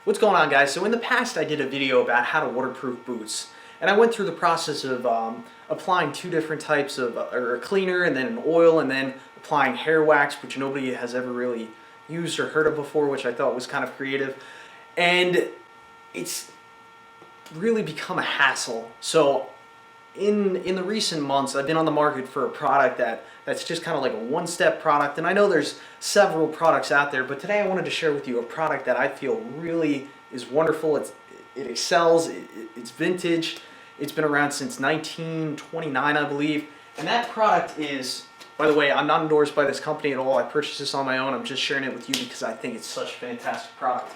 What's going on, guys? So in the past I did a video about how to waterproof boots, and I went through the process of applying two different types of or a cleaner and then an oil, and then applying hair wax, which nobody has ever really used or heard of before, which I thought was kind of creative. And it's really become a hassle. So in the recent months, I've been on the market for a product that's just kind of like a one-step product, and I know there's several products out there, but today I wanted to share with you a product that I feel really is wonderful. It excels. It's vintage. It's been around since 1929, I believe, and that product is, by the way, I'm not endorsed by this company at all. I purchased this on my own. I'm just sharing it with you because I think it's such a fantastic product.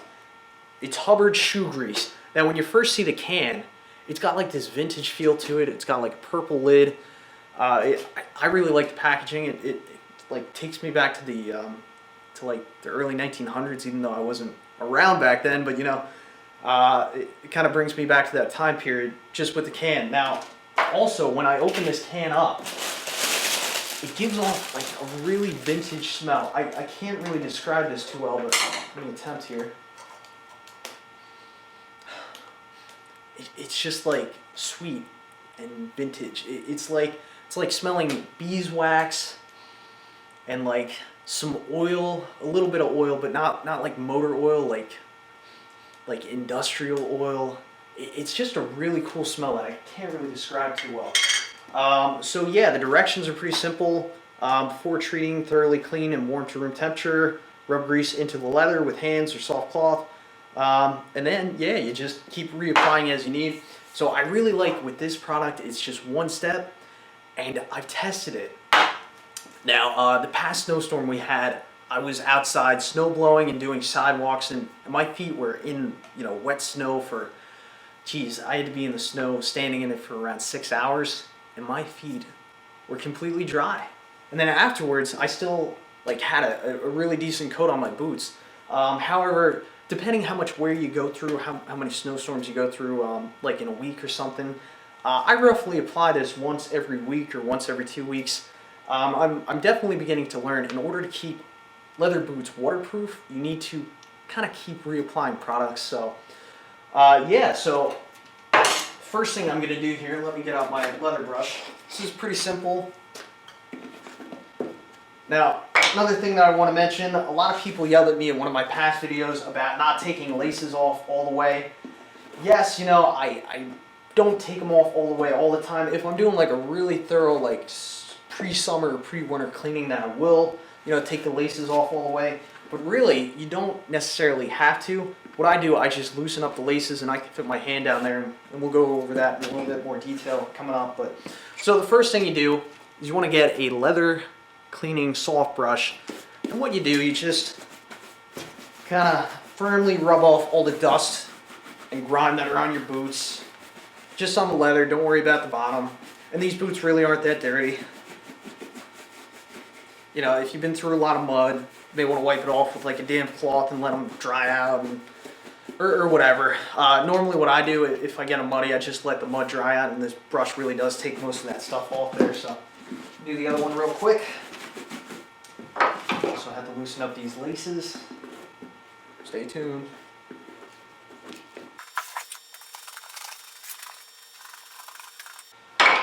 It's Huberd shoe grease. Now, when you first see the can, it's got like this vintage feel to it. It's got like a purple lid. I really like the packaging. It like takes me back to the early 1900s, even though I wasn't around back then. But you know, it kind of brings me back to that time period just with the can. Now, also when I open this can up, it gives off like a really vintage smell. I can't really describe this too well, but let me attempt here. It's just like sweet and vintage. It's like smelling beeswax and like some oil, a little bit of oil, but not like motor oil, like industrial oil. It's just a really cool smell that I can't really describe too well. So yeah, the directions are pretty simple. Before treating, thoroughly clean and warm to room temperature. Rub grease into the leather with hands or soft cloth. And then, yeah, you just keep reapplying as you need. So I really like with this product, it's just one step, and I've tested it. Now, the past snowstorm we had, I was outside snow blowing and doing sidewalks, and my feet were in, wet snow for, geez, I had to be in the snow, standing in it for around 6 hours, and my feet were completely dry. And then afterwards, I still had a really decent coat on my boots. However, depending how much wear you go through, how many snowstorms you go through, like in a week or something, I roughly apply this once every week or once every 2 weeks. I'm definitely beginning to learn, in order to keep leather boots waterproof, you need to kind of keep reapplying products. So, yeah, so first thing I'm going to do here, let me get out my leather brush. This is pretty simple. Now, another thing that I want to mention, a lot of people yelled at me in one of my past videos about not taking laces off all the way. Yes, I don't take them off all the way all the time. If I'm doing like a really thorough pre-summer or pre-winter cleaning, then I will, take the laces off all the way. But really, you don't necessarily have to. What I do, I just loosen up the laces, and I can fit my hand down there, and we'll go over that in a little bit more detail coming up. But so the first thing you do is you want to get a leather cleaning soft brush, and what you do, you just kind of firmly rub off all the dust and grime that are on your boots, just on the leather. Don't worry about the bottom, and these boots really aren't that dirty. If you've been through a lot of mud, you may want to wipe it off with like a damp cloth and let them dry out, or whatever. Normally what I do, if I get them muddy, I just let the mud dry out, and this brush really does take most of that stuff off there. So do the other one real quick. So I have to loosen up these laces. Stay tuned.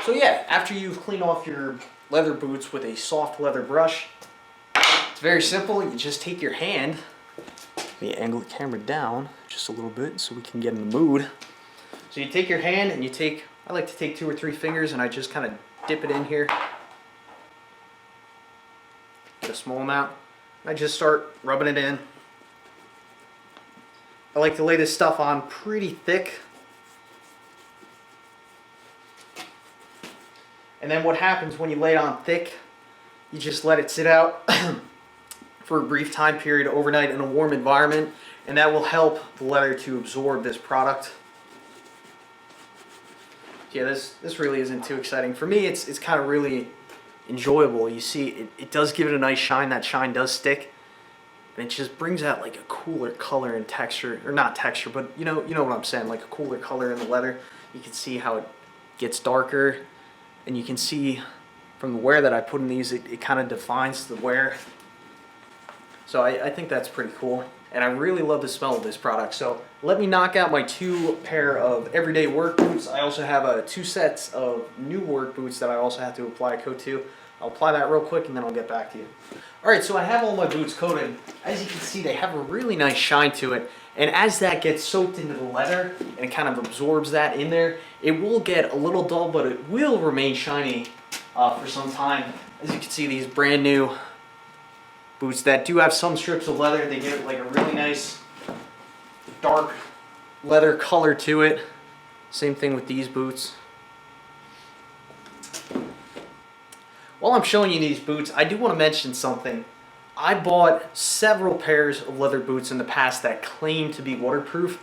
So yeah, after you've cleaned off your leather boots with a soft leather brush, it's very simple. You just take your hand. Let me angle the camera down just a little bit so we can get in the mood. So you take your hand and I like to take 2 or 3 fingers, and I just kind of dip it in here. Get a small amount. I just start rubbing it in. I like to lay this stuff on pretty thick. And then what happens when you lay it on thick, you just let it sit out for a brief time period overnight in a warm environment, and that will help the leather to absorb this product. Yeah, this really isn't too exciting. For me, it's kind of really enjoyable. You see, it does give it a nice shine. That shine does stick, and it just brings out like a cooler color and texture, or not texture, but you know what I'm saying, like a cooler color in the leather. You can see how it gets darker, and you can see from the wear that I put in these, it kind of defines the wear. So I think that's pretty cool. and I really love the smell of this product. So let me knock out my 2 pair of everyday work boots. I also have 2 sets of new work boots that I also have to apply a coat to. I'll apply that real quick and then I'll get back to you. Alright, so I have all my boots coated. As you can see, they have a really nice shine to it. And as that gets soaked into the leather and it kind of absorbs that in there, it will get a little dull, but it will remain shiny for some time. As you can see, these brand new boots that do have some strips of leather, they give it like a really nice dark leather color to it. Same thing with these boots. While I'm showing you these boots, I do want to mention something. I bought several pairs of leather boots in the past that claim to be waterproof.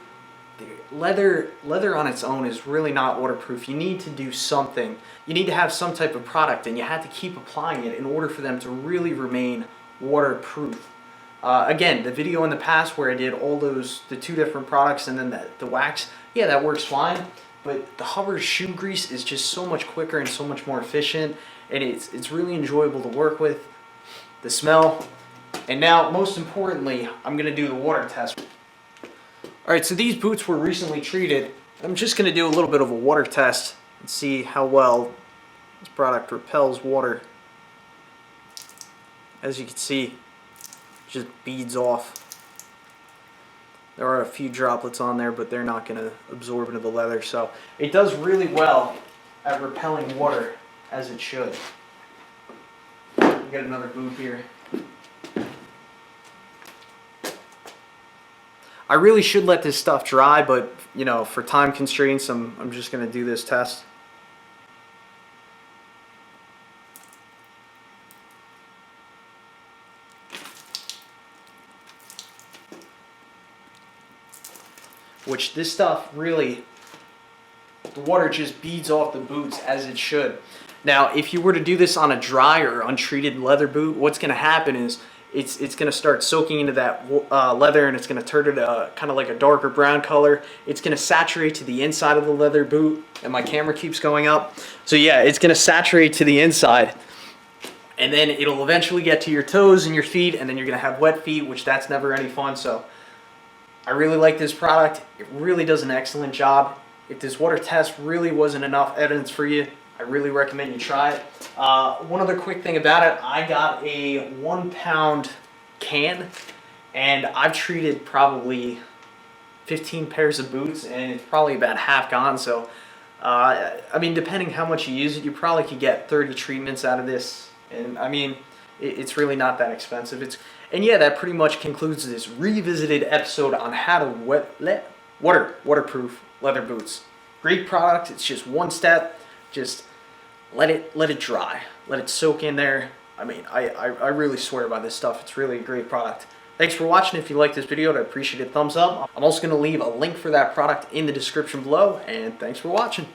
Leather on its own is really not waterproof. You need to do something. You need to have some type of product, and you have to keep applying it in order for them to really remain waterproof. Again, the video in the past where I did all the 2 different products and then the wax, yeah, that works fine. But the Huberd shoe grease is just so much quicker and so much more efficient, and it's really enjoyable to work with. The smell. And now, most importantly, I'm going to do the water test. Alright, so these boots were recently treated. I'm just going to do a little bit of a water test and see how well this product repels water. As you can see, it just beads off. There are a few droplets on there, but they're not going to absorb into the leather. So it does really well at repelling water, as it should. Get another boot here. I really should let this stuff dry, but you know, for time constraints, I'm just going to do this test. Which this stuff really, the water just beads off the boots as it should. Now, if you were to do this on a dry or untreated leather boot, what's going to happen is it's going to start soaking into that leather, and it's going to turn it kind of like a darker brown color. It's going to saturate to the inside of the leather boot, and my camera keeps going up. So yeah, it's going to saturate to the inside, and then it'll eventually get to your toes and your feet, and then you're going to have wet feet, which that's never any fun. So I really like this product. It really does an excellent job. If this water test really wasn't enough evidence for you, I really recommend you try it. One other quick thing about it, I got a 1-pound can, and I've treated probably 15 pairs of boots, and it's probably about half gone. So, I mean, depending how much you use it, you probably could get 30 treatments out of this. And I mean, it's really not that expensive. And yeah, that pretty much concludes this revisited episode on how to waterproof leather boots. Great product. It's just one step. Just let it dry. Let it soak in there. I mean, I really swear by this stuff. It's really a great product. Thanks for watching. If you like this video, I'd appreciate a thumbs up. I'm also going to leave a link for that product in the description below. And thanks for watching.